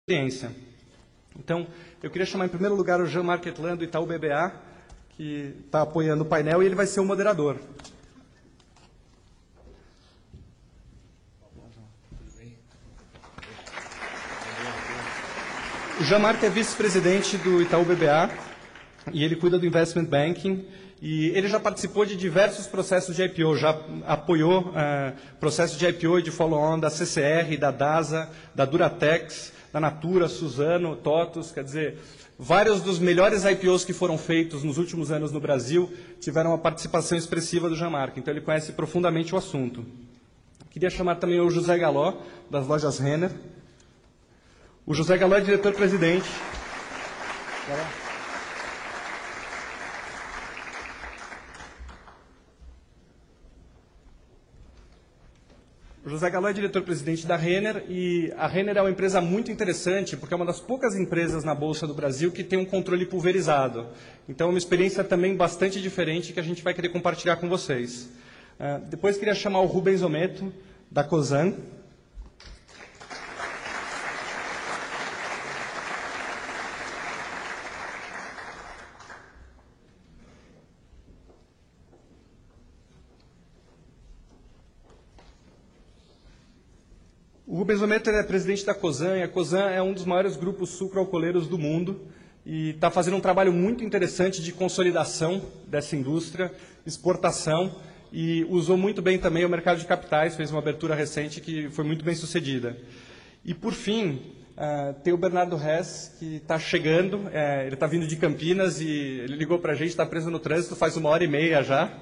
experiência. Então, eu queria chamar em primeiro lugar o Jean-Marc Etlan, do Itaú BBA, que está apoiando o painel, e ele vai ser o moderador. O Jean-Marc é vice-presidente do Itaú BBA, e ele cuida do Investment Banking, e ele já participou de diversos processos de IPO, já apoiou processos de IPO e de follow-on da CCR, da DASA, da Duratex, da Natura, Suzano, TOTUS, quer dizer, vários dos melhores IPOs que foram feitos nos últimos anos no Brasil tiveram uma participação expressiva do Jean-Marc, então ele conhece profundamente o assunto. Queria chamar também o José Galó, das lojas Renner. O José Galó é diretor-presidente. O José Galó é diretor-presidente da Renner, e a Renner é uma empresa muito interessante, porque é uma das poucas empresas na Bolsa do Brasil que tem um controle pulverizado. Então, é uma experiência também bastante diferente que a gente vai querer compartilhar com vocês. Depois, queria chamar o Rubens Ometo, da Cosan. O Rubens Ometo é presidente da Cosan, e a Cosan é um dos maiores grupos sucroalcooleiros do mundo e está fazendo um trabalho muito interessante de consolidação dessa indústria, exportação, e usou muito bem também o mercado de capitais, fez uma abertura recente que foi muito bem sucedida. E, por fim, tem o Bernardo Hess, que está chegando, ele está vindo de Campinas e ele ligou para a gente, está preso no trânsito faz 1h30 já.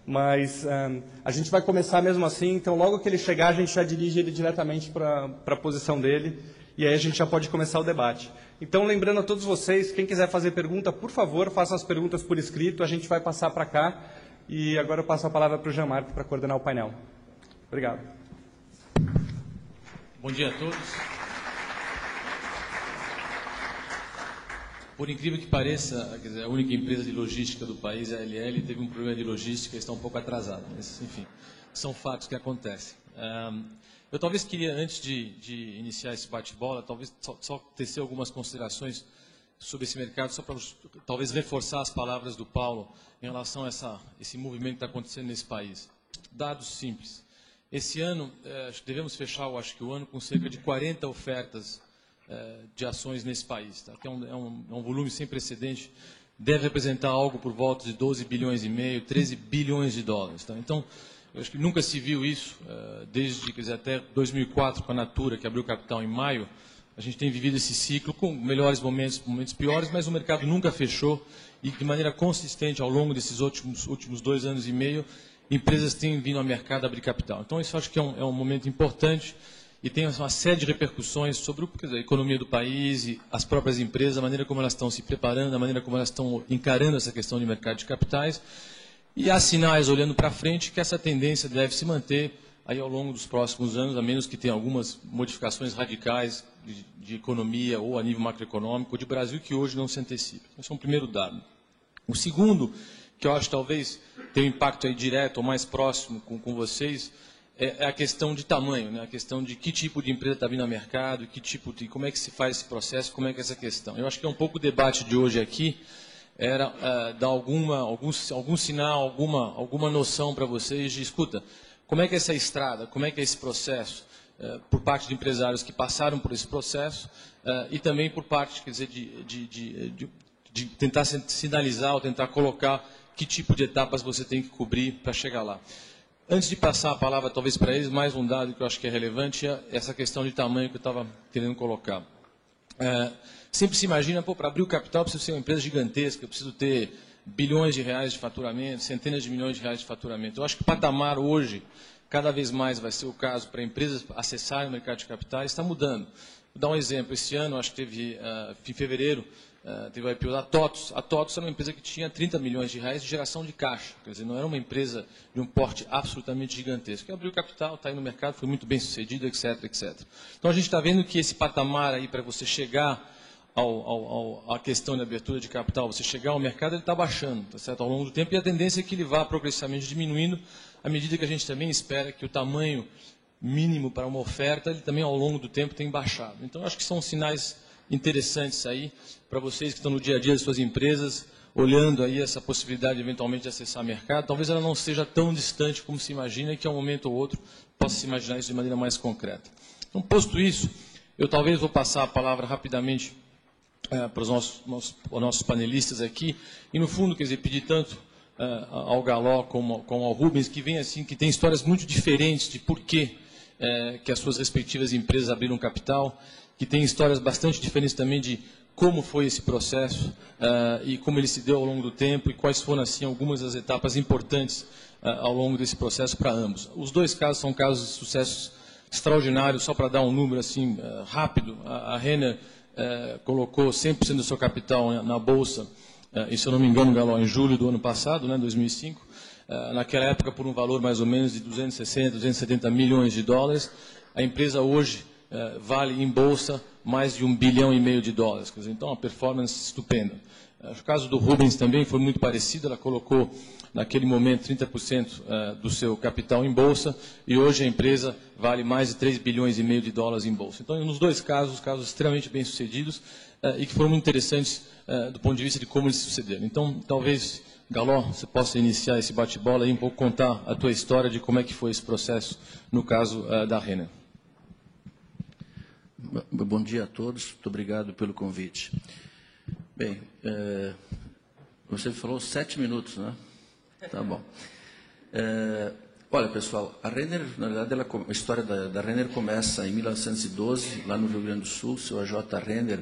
Mas a gente vai começar mesmo assim, então logo que ele chegar a gente já dirige ele diretamente para a posição dele, e aí a gente já pode começar o debate. Então, lembrando a todos vocês, quem quiser fazer pergunta, por favor, faça as perguntas por escrito, a gente vai passar para cá, e agora eu passo a palavra para o Jean-Marc para coordenar o painel. Obrigado. Bom dia a todos. Por incrível que pareça, quer dizer, a única empresa de logística do país, a LL, teve um problema de logística e está um pouco atrasada. Mas, enfim, são fatos que acontecem. Eu talvez queria, antes de iniciar esse bate-bola, talvez só tecer algumas considerações sobre esse mercado, só para talvez reforçar as palavras do Paulo em relação a esse movimento que está acontecendo nesse país. Dados simples. Esse ano, devemos fechar, eu acho que o ano, com cerca de 40 ofertas de ações nesse país, tá? Que é um volume sem precedente, deve representar algo por volta de 12 bilhões e meio, 13 bilhões de dólares. Tá? Então, eu acho que nunca se viu isso, desde até 2004, com a Natura, que abriu capital em maio. A gente tem vivido esse ciclo com melhores momentos, momentos piores, mas o mercado nunca fechou e, de maneira consistente, ao longo desses últimos 2 anos e meio, empresas têm vindo ao mercado abrir capital. Então, isso eu acho que é um momento importante. E tem uma série de repercussões sobre a economia do país e as próprias empresas, a maneira como elas estão se preparando, a maneira como elas estão encarando essa questão de mercado de capitais. E há sinais, olhando para frente, que essa tendência deve se manter aí ao longo dos próximos anos, a menos que tenha algumas modificações radicais de economia ou a nível macroeconômico de Brasil, que hoje não se antecipa. Esse é um primeiro dado. O segundo, que eu acho talvez tenha um impacto aí direto ou mais próximo com vocês, é a questão de tamanho, né? A questão de que tipo de empresa está vindo ao mercado, como é que se faz esse processo, como é que é essa questão. Eu acho que um pouco o debate de hoje aqui era dar algum sinal, alguma noção para vocês de, escuta, como é que é essa estrada, como é que é esse processo, por parte de empresários que passaram por esse processo e também por parte, quer dizer, de tentar sinalizar ou tentar colocar que tipo de etapas você tem que cobrir para chegar lá. Antes de passar a palavra, talvez, para eles, mais um dado que eu acho que é relevante é essa questão de tamanho que eu estava querendo colocar. Sempre se imagina, para abrir o capital, eu preciso ser uma empresa gigantesca, eu preciso ter bilhões de reais de faturamento, centenas de milhões de reais de faturamento. Eu acho que o patamar hoje, cada vez mais vai ser o caso para empresas acessarem o mercado de capitais, está mudando. Vou dar um exemplo. Esse ano, acho que teve, em fevereiro, teve o IPO da TOTUS. A TOTUS era uma empresa que tinha 30 milhões de reais de geração de caixa. Quer dizer, não era uma empresa de um porte absolutamente gigantesco. Abriu capital, está aí no mercado, foi muito bem sucedido, etc, etc. Então, a gente está vendo que esse patamar aí, para você chegar à questão de abertura de capital, você chegar ao mercado, ele está baixando, tá certo? Ao longo do tempo, e a tendência é que ele vá progressivamente diminuindo, à medida que a gente também espera que o tamanho mínimo para uma oferta, ele também ao longo do tempo tem baixado. Então, acho que são sinais interessantes aí para vocês que estão no dia a dia das suas empresas, olhando aí essa possibilidade eventualmente de acessar mercado. Talvez ela não seja tão distante como se imagina e que a um momento ou outro possa se imaginar isso de maneira mais concreta. Então, posto isso, eu talvez vou passar a palavra rapidamente para os nossos panelistas aqui, e no fundo, quer dizer, pedir tanto ao Galó como ao Rubens, que vem assim, que tem histórias muito diferentes de por que as suas respectivas empresas abriram capital, que tem histórias bastante diferentes também de como foi esse processo e como ele se deu ao longo do tempo e quais foram assim algumas das etapas importantes ao longo desse processo para ambos. Os dois casos são casos de sucesso extraordinário. Só para dar um número assim rápido, a Renner colocou 100% do seu capital na Bolsa, e se eu não me engano, Galó, em julho do ano passado, 2005, naquela época por um valor mais ou menos de 260, 270 milhões de dólares. A empresa hoje vale em Bolsa mais de $1,5 bilhão de dólares. Quer dizer, então, uma performance estupenda. O caso do Rubens também foi muito parecido. Ela colocou, naquele momento, 30% do seu capital em Bolsa, e hoje a empresa vale mais de $3,5 bilhões de dólares em Bolsa. Então, nos dois casos extremamente bem-sucedidos e que foram muito interessantes do ponto de vista de como eles se sucederam. Então, talvez, Galó, você possa iniciar esse bate-bola e um pouco contar a tua história de como é que foi esse processo no caso da Renner. Bom dia a todos, muito obrigado pelo convite. Bem, você falou 7 minutos, né? Tá bom. Olha, pessoal, a Renner, na verdade, a história da Renner começa em 1912, lá no Rio Grande do Sul. O seu A.J. Renner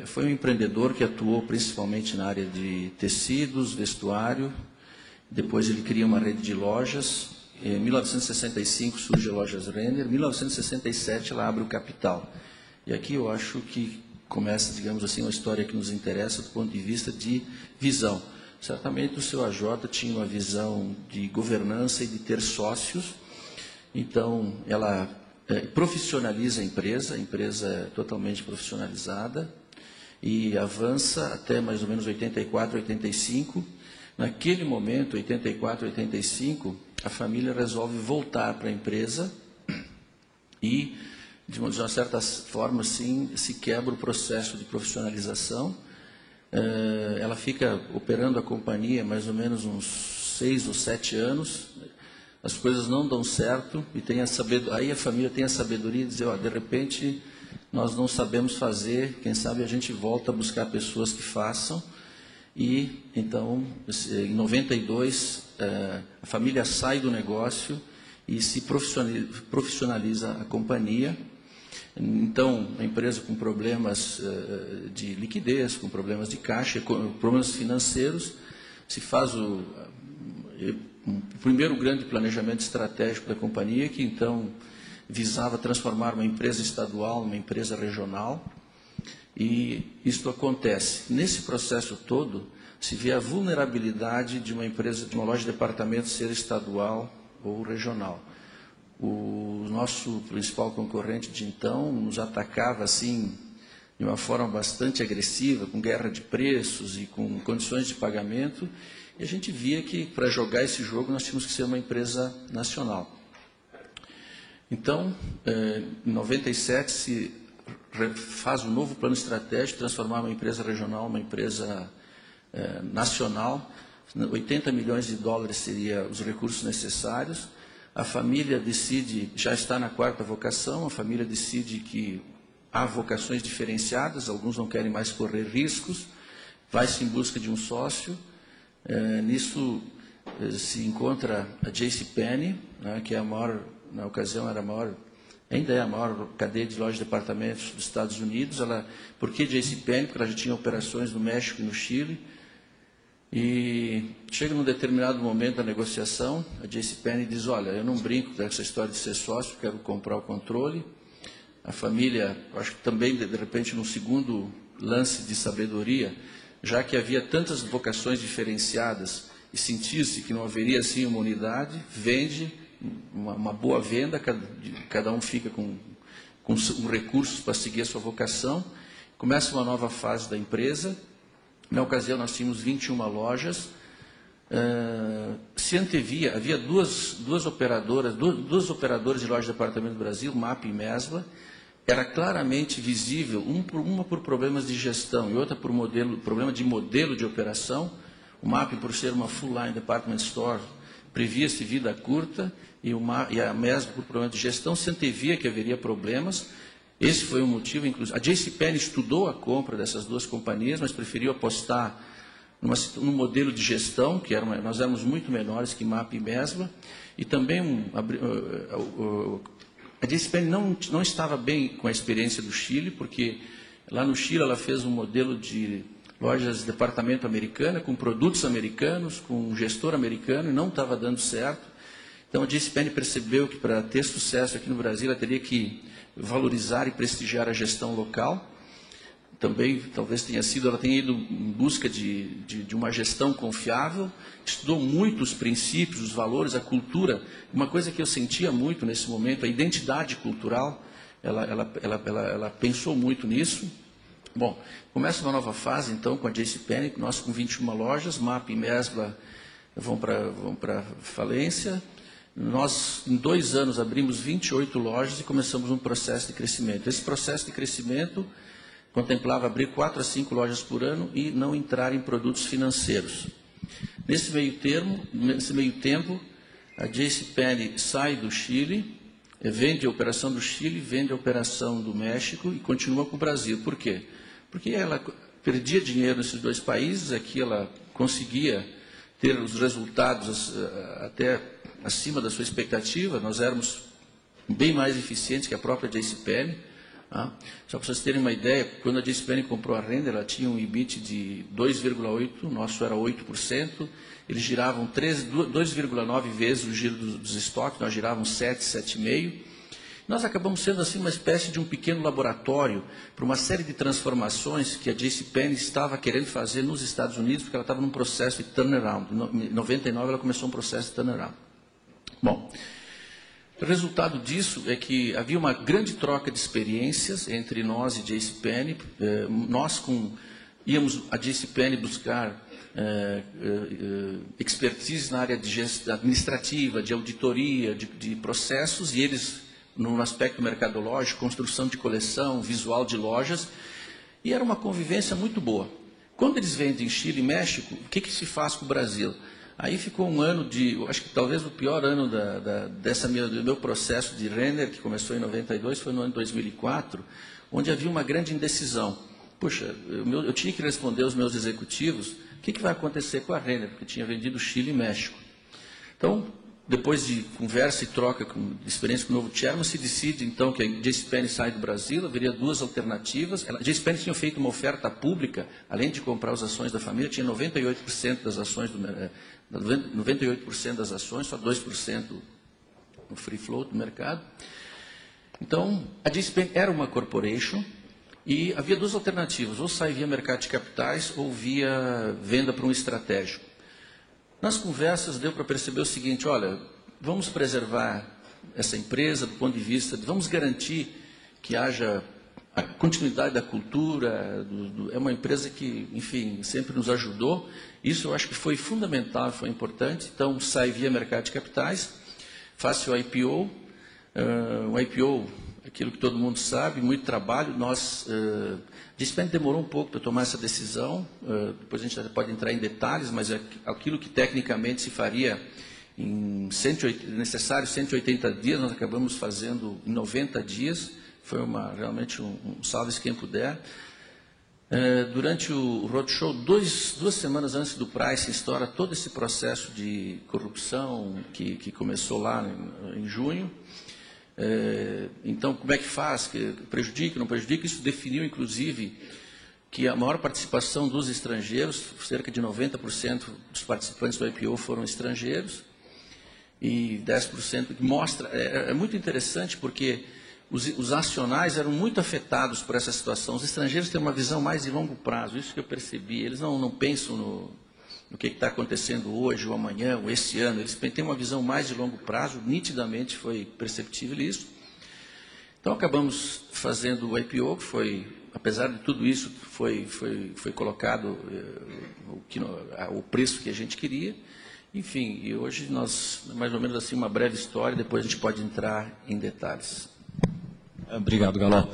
foi um empreendedor que atuou principalmente na área de tecidos, vestuário. Depois ele cria uma rede de lojas. Em 1965 surge a Lojas Renner, em 1967 ela abre o capital. E aqui eu acho que começa, digamos assim, uma história que nos interessa do ponto de vista de visão. Certamente o seu AJ tinha uma visão de governança e de ter sócios, então ela profissionaliza a empresa é totalmente profissionalizada e avança até mais ou menos 84, 85. Naquele momento, 84, 85, a família resolve voltar para a empresa e, de uma certa forma, assim, se quebra o processo de profissionalização. Ela fica operando a companhia mais ou menos uns 6 ou 7 anos, as coisas não dão certo, e aí a família tem a sabedoria de dizer, de repente, nós não sabemos fazer, quem sabe a gente volta a buscar pessoas que façam. E, então, em 92, a família sai do negócio e se profissionaliza a companhia. Então, a empresa com problemas de liquidez, com problemas de caixa, com problemas financeiros, se faz o primeiro grande planejamento estratégico da companhia, que então visava transformar uma empresa estadual numa empresa regional. E isto acontece. Nesse processo todo, se vê a vulnerabilidade de uma empresa, de uma loja de departamento ser estadual ou regional. O nosso principal concorrente de então nos atacava assim de uma forma bastante agressiva, com guerra de preços e com condições de pagamento, e a gente via que para jogar esse jogo nós tínhamos que ser uma empresa nacional. Então, em 97 se faz um novo plano estratégico, transformar uma empresa regional uma empresa nacional. 80 milhões de dólares seria os recursos necessários. A família decide, já está na 4ª vocação, a família decide que há vocações diferenciadas, alguns não querem mais correr riscos, vai-se em busca de um sócio. Nisso se encontra a JCPenney, né, que é a maior, na ocasião era a maior, ainda é a maior cadeia de lojas de departamentos dos Estados Unidos. Por que JCPenney? Porque ela já tinha operações no México e no Chile. E chega num determinado momento da negociação, a JCPenney diz, olha, eu não brinco dessa história de ser sócio, quero comprar o controle. A família, acho que também, de repente, num segundo lance de sabedoria, já que havia tantas vocações diferenciadas e sentia-se que não haveria assim uma unidade, vende uma boa venda, cada um fica com recursos para seguir a sua vocação. Começa uma nova fase da empresa. Na ocasião, nós tínhamos 21 lojas. se antevia, havia duas operadoras de lojas de departamento do Brasil, MAP e Mesbla. Era claramente visível, uma por problemas de gestão e outra por problema de modelo de operação. O MAP, por ser uma full-line department store, previa-se vida curta, e a Mesbla, por problema de gestão, se antevia que haveria problemas. Esse foi o motivo, inclusive. A JCPenney estudou a compra dessas duas companhias, mas preferiu apostar num modelo de gestão, que nós éramos muito menores que MAP e Mesbla, e também a JCPenney não estava bem com a experiência do Chile, porque lá no Chile ela fez um modelo de lojas de departamento americana, com produtos americanos, com um gestor americano, e não estava dando certo. Então a JCPenney percebeu que para ter sucesso aqui no Brasil ela teria que valorizar e prestigiar a gestão local. Também, talvez ela tenha ido em busca de uma gestão confiável, estudou muito os princípios, os valores, a cultura. Uma coisa que eu sentia muito nesse momento, a identidade cultural, ela pensou muito nisso. Bom, começa uma nova fase, então, com a JCPenney, nós com 21 lojas, MAP e Mesbla vão para falência. Nós, em 2 anos, abrimos 28 lojas e começamos um processo de crescimento. Esse processo de crescimento contemplava abrir 4 a 5 lojas por ano e não entrar em produtos financeiros. Nesse meio tempo, a JCPenney sai do Chile, vende a operação do Chile, vende a operação do México e continua com o Brasil. Por quê? Porque ela perdia dinheiro nesses 2 países, aqui ela conseguia ter os resultados até acima da sua expectativa. Nós éramos bem mais eficientes que a própria JCPenney. Só para vocês terem uma ideia, quando a JCPenney comprou a Renner, ela tinha um EBIT de 2,8%, o nosso era 8%, eles giravam 2,9 vezes o giro dos estoques, nós girávamos 7,5%. Nós acabamos sendo assim uma espécie de um pequeno laboratório para uma série de transformações que a JCPenney estava querendo fazer nos Estados Unidos, porque ela estava num processo de turnaround. Em 99 ela começou um processo de turnaround. Bom, o resultado disso é que havia uma grande troca de experiências entre nós e JCPenney. Íamos a JCPenney buscar expertise na área de gestão administrativa, de auditoria, de processos, e eles no aspecto mercadológico, construção de coleção, visual de lojas, e era uma convivência muito boa. Quando eles vendem Chile e México, o que se faz com o Brasil? Aí ficou um ano acho que talvez o pior ano do meu processo de Renner, que começou em 92, foi no ano de 2004, onde havia uma grande indecisão. Puxa, eu tinha que responder aos meus executivos o que vai acontecer com a Renner, porque tinha vendido Chile e México. Então, depois de conversa e troca, de experiência com o novo chairman, se decide então que a JCPenney sai do Brasil. Haveria 2 alternativas. A JCPenney tinha feito uma oferta pública, além de comprar as ações da família, tinha 98% das ações, 98% das ações, só 2% no free float do mercado. Então, a JCPenney era uma corporation e havia 2 alternativas, ou sair via mercado de capitais ou via venda para um estratégico. Nas conversas deu para perceber o seguinte: olha, vamos preservar essa empresa do ponto de vista vamos garantir que haja a continuidade da cultura. É uma empresa que, enfim, sempre nos ajudou. Isso eu acho que foi fundamental, foi importante. Então, sai via mercado de capitais, faço o IPO. O IPO, aquilo que todo mundo sabe, muito trabalho. A JCPenney demorou um pouco para tomar essa decisão, depois a gente pode entrar em detalhes, mas aquilo que tecnicamente se faria em necessário 180 dias, nós acabamos fazendo em 90 dias, foi realmente um salve-se quem puder. Durante o roadshow, 2 semanas antes do price, estoura todo esse processo de corrupção que começou lá em junho. Então, como é que faz? Prejudica, não prejudica? Isso definiu, inclusive, que a maior participação dos estrangeiros, cerca de 90% dos participantes do IPO foram estrangeiros, e 10% mostra... É muito interessante porque os acionais eram muito afetados por essa situação. Os estrangeiros têm uma visão mais de longo prazo, isso que eu percebi. Eles não pensam no que está acontecendo hoje, ou amanhã, ou esse ano. Eles têm uma visão mais de longo prazo, nitidamente foi perceptível isso. Então, acabamos fazendo o IPO, que foi, apesar de tudo isso, foi colocado o preço que a gente queria. Enfim, e hoje nós, mais ou menos assim, uma breve história, depois a gente pode entrar em detalhes. Obrigado, Galó.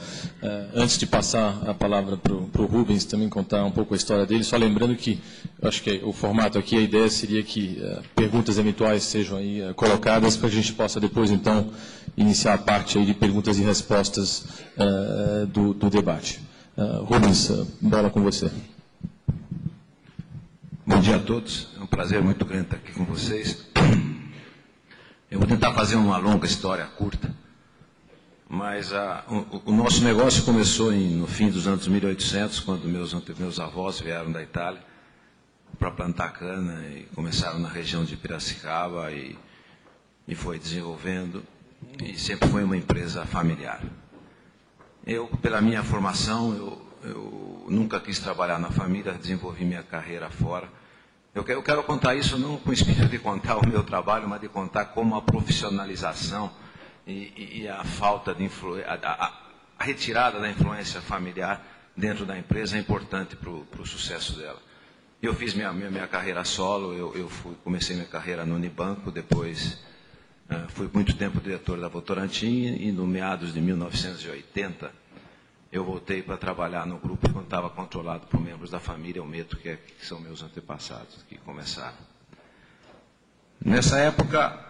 Antes de passar a palavra para o Rubens também contar um pouco a história dele, só lembrando que, eu acho que o formato aqui, a ideia seria que perguntas eventuais sejam aí colocadas para que a gente possa depois, então, iniciar a parte aí de perguntas e respostas do debate. Rubens, bola com você. Bom dia a todos, é um prazer muito grande estar aqui com vocês. Eu vou tentar fazer uma longa história curta, mas o nosso negócio começou no fim dos anos 1800, quando meus avós vieram da Itália para plantar cana e começaram na região de Piracicaba e foi desenvolvendo, e sempre foi uma empresa familiar. Eu, pela minha formação, eu nunca quis trabalhar na família, desenvolvi minha carreira fora. Eu quero contar isso não com o espírito de contar o meu trabalho, mas de contar como a profissionalização e a falta de influência, a retirada da influência familiar dentro da empresa é importante para o sucesso dela. Eu fiz minha carreira solo, comecei minha carreira no Unibanco, depois fui muito tempo diretor da Votorantim e no meados de 1980 eu voltei para trabalhar no grupo quando estava controlado por membros da família, o Meto, que são meus antepassados, que começaram. Nessa época,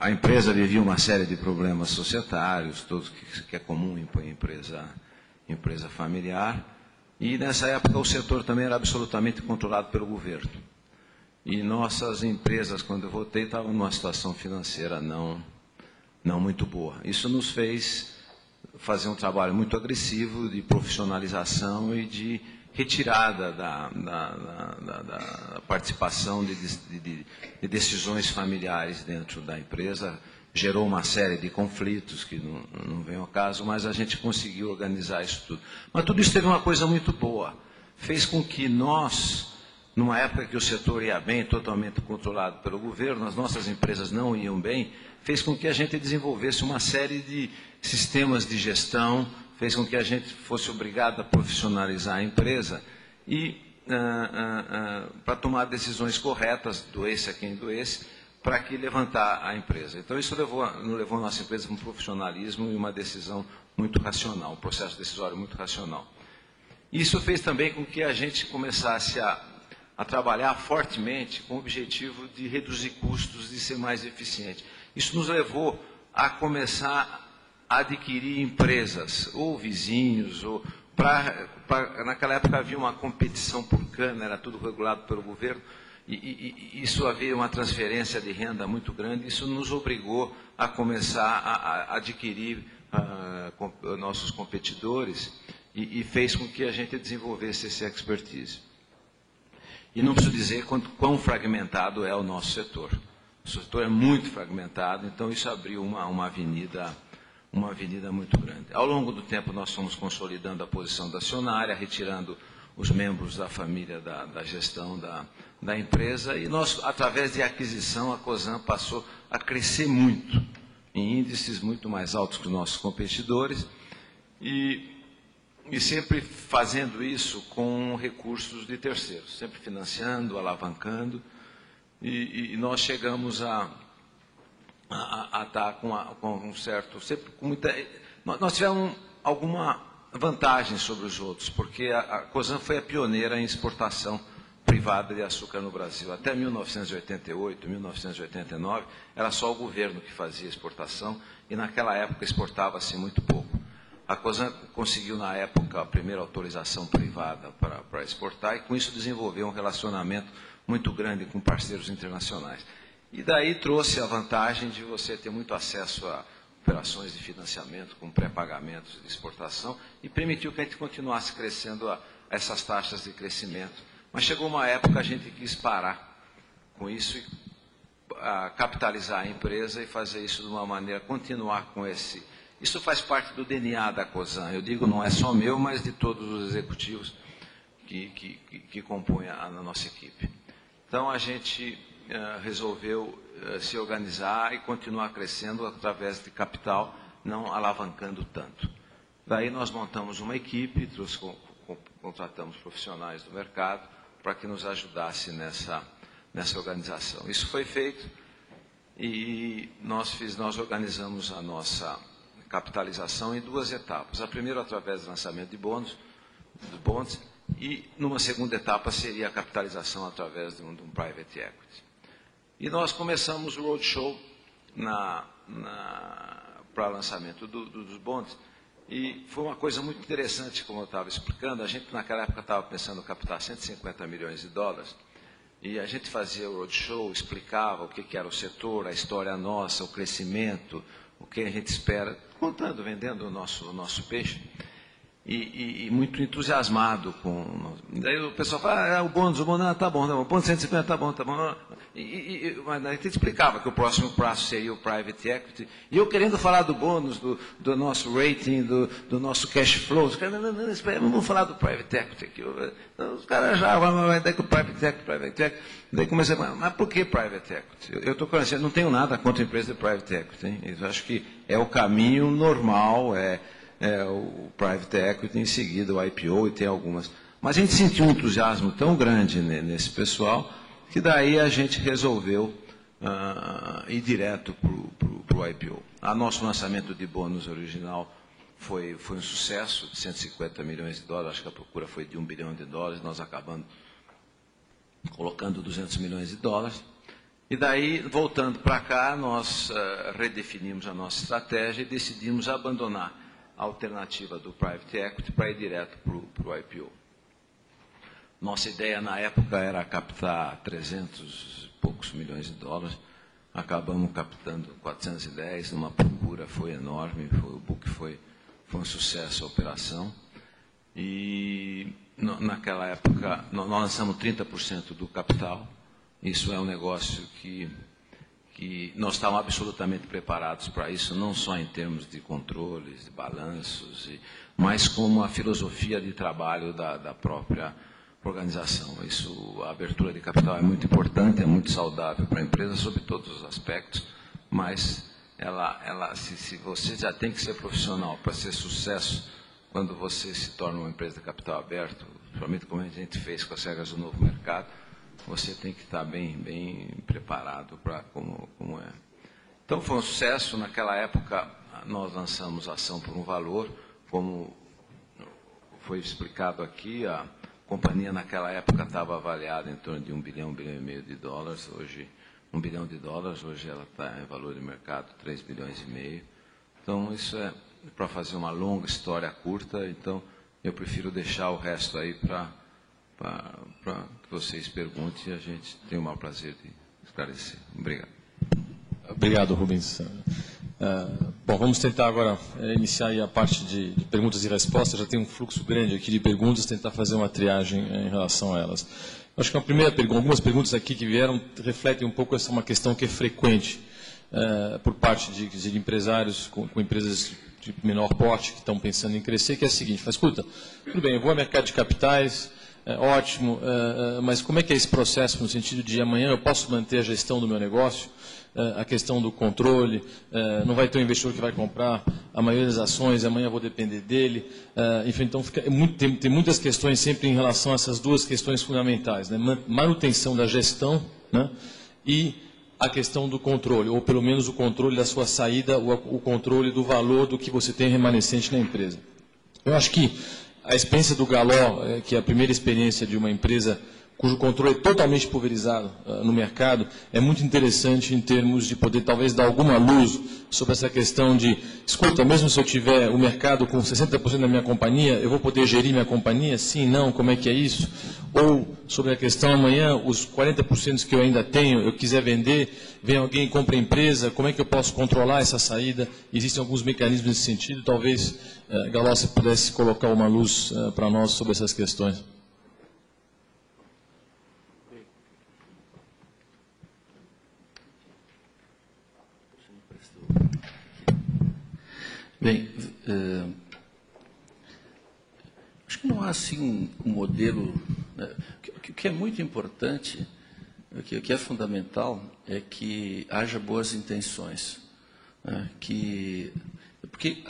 a empresa vivia uma série de problemas societários, todos que é comum em empresa familiar, e nessa época o setor também era absolutamente controlado pelo governo. E nossas empresas, quando eu voltei, estavam numa situação financeira não muito boa. Isso nos fez fazer um trabalho muito agressivo de profissionalização e de retirada da participação de decisões familiares dentro da empresa. Gerou uma série de conflitos que não vem ao caso, mas a gente conseguiu organizar isso tudo. Mas tudo isso teve uma coisa muito boa. Fez com que nós, numa época que o setor ia bem, totalmente controlado pelo governo, as nossas empresas não iam bem, fez com que a gente desenvolvesse uma série de sistemas de gestão, fez com que a gente fosse obrigado a profissionalizar a empresa e para tomar decisões corretas, doesse a quem doesse, para que levantar a empresa. Então isso levou a nossa empresa a um profissionalismo e uma decisão muito racional, um processo decisório muito racional. Isso fez também com que a gente começasse a trabalhar fortemente com o objetivo de reduzir custos, de ser mais eficiente. Isso nos levou a começar a adquirir empresas, ou vizinhos, ou naquela época havia uma competição por cana, era tudo regulado pelo governo, e isso havia uma transferência de renda muito grande, isso nos obrigou a começar a adquirir nossos competidores e fez com que a gente desenvolvesse esse expertise. E não preciso dizer quão fragmentado é o nosso setor. O setor é muito fragmentado, então isso abriu uma avenida muito grande. Ao longo do tempo, nós fomos consolidando a posição da acionária, retirando os membros da família da gestão da empresa, e nós, através de aquisição, a Cosan passou a crescer muito, em índices muito mais altos que os nossos competidores, e sempre fazendo isso com recursos de terceiros, sempre financiando, alavancando, e nós chegamos a estar com um certo... Sempre com muita, nós tivemos alguma vantagem sobre os outros, porque a Cosan foi a pioneira em exportação privada de açúcar no Brasil. Até 1988, 1989, era só o governo que fazia exportação, e naquela época exportava-se muito pouco. A Cosan conseguiu, na época, a primeira autorização privada para exportar, e com isso desenvolveu um relacionamento muito grande com parceiros internacionais. E daí trouxe a vantagem de você ter muito acesso a operações de financiamento com pré-pagamentos de exportação e permitiu que a gente continuasse crescendo a essas taxas de crescimento. Mas chegou uma época que a gente quis parar com isso e capitalizar a empresa e fazer isso de uma maneira, continuar com esse... Isso faz parte do DNA da Cosan. Eu digo, não é só meu, mas de todos os executivos que compõem a nossa equipe. Então, a gente resolveu se organizar e continuar crescendo através de capital, não alavancando tanto. Daí nós montamos uma equipe, contratamos profissionais do mercado para que nos ajudasse nessa organização. Isso foi feito e nós organizamos a nossa capitalização em 2 etapas. A primeira através do lançamento de bonds, e numa segunda etapa seria a capitalização através de um private equity. E nós começamos o roadshow para lançamento dos bonds, e foi uma coisa muito interessante, como eu estava explicando. A gente naquela época estava pensando em captar 150 milhões de dólares, e a gente fazia o roadshow, explicava o que era o setor, a história nossa, o crescimento, o que a gente espera, contando, vendendo o nosso peixe. E muito entusiasmado com... Daí o pessoal fala, o bônus, tá bom, o bônus 150, tá bom. Mas a gente explicava que o próximo passo seria o private equity, e eu querendo falar do bônus, do nosso rating, do nosso cash flow, os caras, não, espera, vamos falar do private equity aqui. Os caras já, daí que o private equity, daí comecei a mas por que private equity? Eu estou conhecendo, não tenho nada contra a empresa de private equity, hein? Eu acho que é o caminho normal, o private equity, em seguida o IPO, e tem algumas. Mas a gente sentiu um entusiasmo tão grande nesse pessoal, que daí a gente resolveu ir direto para o IPO. Nosso lançamento de bônus original foi um sucesso, de 150 milhões de dólares, acho que a procura foi de $1 bilhão, nós acabamos colocando 200 milhões de dólares. E daí, voltando para cá, nós redefinimos a nossa estratégia e decidimos abandonar a alternativa do private equity para ir direto para o IPO. Nossa ideia na época era captar 300 e poucos milhões de dólares, acabamos captando 410, uma procura foi enorme, o book foi um sucesso a operação. E naquela época nós lançamos 30% do capital. Isso é um negócio que nós estávamos absolutamente preparados para isso, não só em termos de controles, de balanços, mas como a filosofia de trabalho da própria organização. A abertura de capital é muito importante, é muito saudável para a empresa, sob todos os aspectos, mas se você já tem que ser profissional para ser sucesso, quando você se torna uma empresa de capital aberto, principalmente como a gente fez com as regras do novo mercado, você tem que estar bem preparado para como é. Então foi um sucesso. Naquela época nós lançamos a ação por um valor, como foi explicado aqui, a companhia naquela época estava avaliada em torno de $1 bilhão, $1,5 bilhão, hoje $1 bilhão, hoje ela está em valor de mercado 3,5 bilhões. Então isso é para fazer uma longa história curta, então eu prefiro deixar o resto aí para que vocês perguntem, e a gente tem o maior prazer de esclarecer. Obrigado. Obrigado, Rubens. Bom, vamos tentar agora iniciar aí a parte de perguntas e respostas. Já tem um fluxo grande aqui de perguntas, tentar fazer uma triagem em relação a elas. Acho que a primeira pergunta, algumas perguntas aqui que vieram refletem um pouco essa uma questão que é frequente por parte de empresários com empresas de menor porte que estão pensando em crescer, que é a seguinte: escuta, tudo bem, eu vou ao mercado de capitais, ótimo, mas como é que é esse processo no sentido de amanhã eu posso manter a gestão do meu negócio, a questão do controle, não vai ter um investidor que vai comprar a maioria das ações, amanhã eu vou depender dele, enfim, então tem muitas questões sempre em relação a essas duas questões fundamentais, né? Manutenção da gestão, né? E a questão do controle, ou pelo menos o controle da sua saída, o controle do valor do que você tem remanescente na empresa. Eu acho que a experiência do Galó, que é a primeira experiência de uma empresa cujo controle é totalmente pulverizado no mercado, é muito interessante em termos de poder talvez dar alguma luz sobre essa questão de, escuta, mesmo se eu tiver o mercado com 60% da minha companhia, eu vou poder gerir minha companhia? Sim, não, como é que é isso? Ou sobre a questão, amanhã, os 40% que eu ainda tenho, eu quiser vender, vem alguém e compra a empresa, como é que eu posso controlar essa saída? Existem alguns mecanismos nesse sentido, talvez, Galó, você pudesse colocar uma luz para nós sobre essas questões. Bem, acho que não há assim um modelo. Né? O que é muito importante, o que é fundamental, é que haja boas intenções. Né? Porque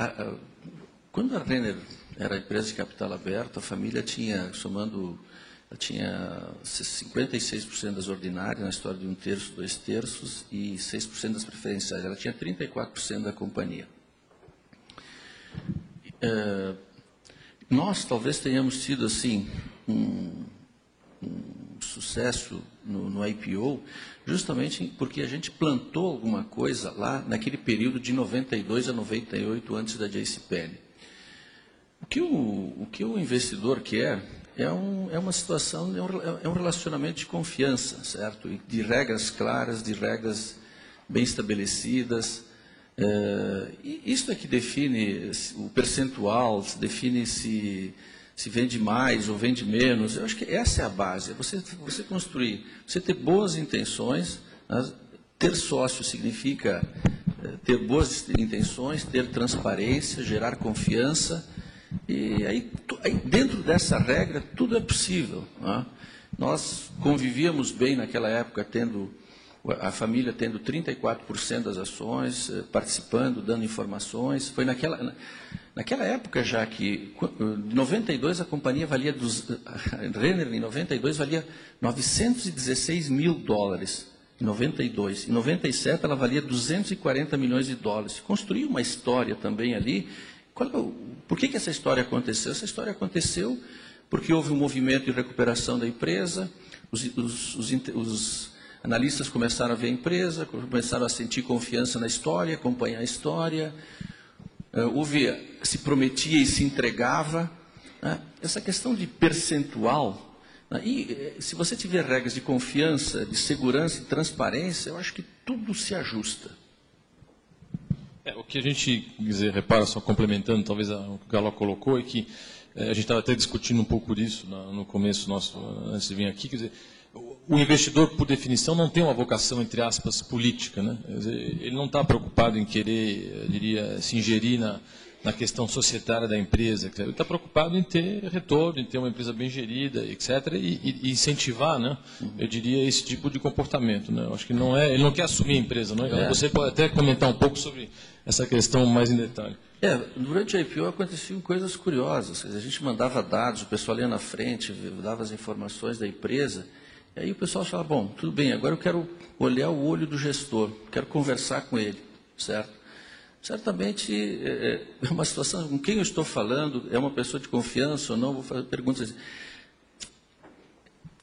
quando a Renner era empresa de capital aberto, a família tinha, somando tinha 56% das ordinárias, na história de 1/3, 2/3, e 6% das preferenciais. Ela tinha 34% da companhia. Nós talvez tenhamos tido assim um sucesso no IPO, justamente porque a gente plantou alguma coisa lá naquele período de 92 a 98, antes da JCPenney. O que o investidor quer é uma situação, é um relacionamento de confiança, certo? E de regras claras, de regras bem estabelecidas. E isso é que define o percentual, define se vende mais ou vende menos. Eu acho que essa é a base, é você construir, você ter boas intenções. Né? Ter sócio significa ter boas intenções, ter transparência, gerar confiança. E aí dentro dessa regra, tudo é possível. Né? Nós convivíamos bem naquela época, a família tendo 34% das ações, participando, dando informações. Foi naquela época já que, em 92, a companhia valia, Renner, em 92, valia $916 mil, em 92. Em 97, ela valia $240 milhões. Construiu uma história também ali. Por que essa história aconteceu? Essa história aconteceu porque houve um movimento de recuperação da empresa, os analistas começaram a ver a empresa, começaram a sentir confiança na história, acompanhar a história, se prometia e se entregava. Né? Essa questão de percentual, né? E se você tiver regras de confiança, de segurança e transparência, eu acho que tudo se ajusta. O que a gente, repara, só complementando, talvez o que o Galo colocou, é que a gente estava até discutindo um pouco disso no começo nosso, antes de vir aqui, quer dizer, o investidor, por definição, não tem uma vocação, entre aspas, política. Né? Quer dizer, ele não está preocupado em querer, eu diria, se ingerir na questão societária da empresa. Ele está preocupado em ter retorno, em ter uma empresa bem gerida, etc., e incentivar, né, eu diria, esse tipo de comportamento. Né? Eu acho que ele não quer assumir a empresa. Não é? Você pode até comentar um pouco sobre essa questão mais em detalhe. Durante a IPO aconteciam coisas curiosas. A gente mandava dados, o pessoal ia na frente, dava as informações da empresa. E aí o pessoal fala, bom, tudo bem, agora eu quero olhar o olho do gestor, quero conversar com ele, certo? Certamente é uma situação com quem eu estou falando, é uma pessoa de confiança ou não, vou fazer perguntas.